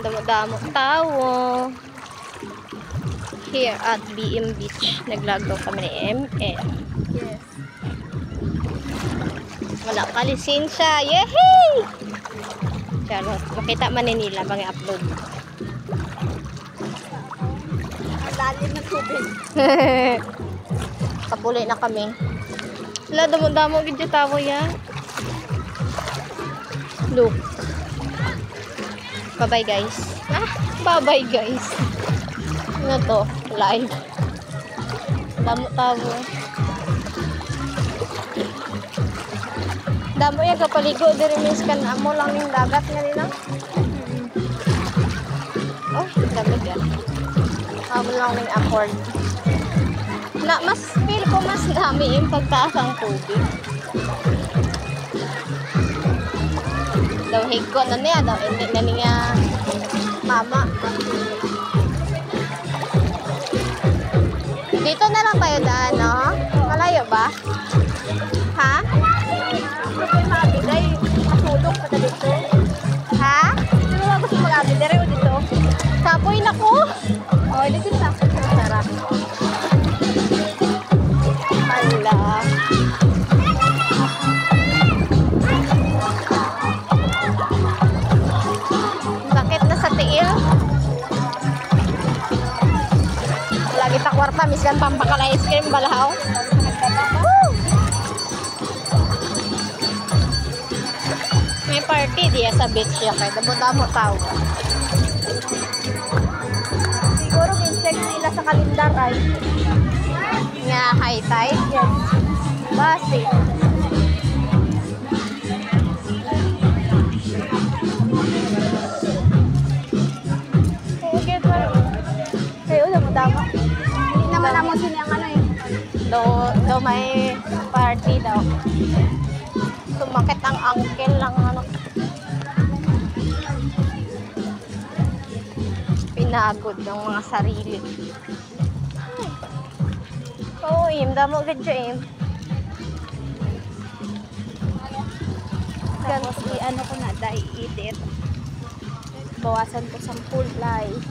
Damo-damo tao. Here at BM Beach. Naglagaw kami ni MM. Yes. Wala ka lisensya. Yehey! Charot. Makita man ni nila pang i-upload. Malalim na tubig. Kapuli na kami. Wala, damo-damo gid yung tao yan. Look. Bye-bye guys. Bye-bye guys. Ano to? Live. Damo-tabo. Damo yan kapaligo. Diri means kan amo lang yung dagat nga nila. Oh, dami yan. Amo lang yung afford. Mas feel ko mas dami yung pagtaas ang tubig. Daw higko na niya. Daw hindi na niya mama. Dito na lang tayo daan, no? Malayo ba? Ha? Ay, matulog pa na dito. Ha? Ano ba gusto mag-abi? Dere o dito? Sapoy na ko! Oh, dito na. Sarap. Hala. Sakit na sa tiil. Lagi ta kwarta, miskan pampakala ice cream balahaw. Woo! May party diya sa beach ya kay damo-damo tao. Siguro in-check nila sa kalendar ay. Nga high tide. Yes. Basi. Okay, pero kayo na mo dama. Hindi naman amo sinang ano eh. Do may party daw. Sumakit ang uncle lang ano. Pinagod ng mga sarili. Oh, im damo gid siya im. Tapos i-ano ko na, dai-edit. Bawasan ko sa full life.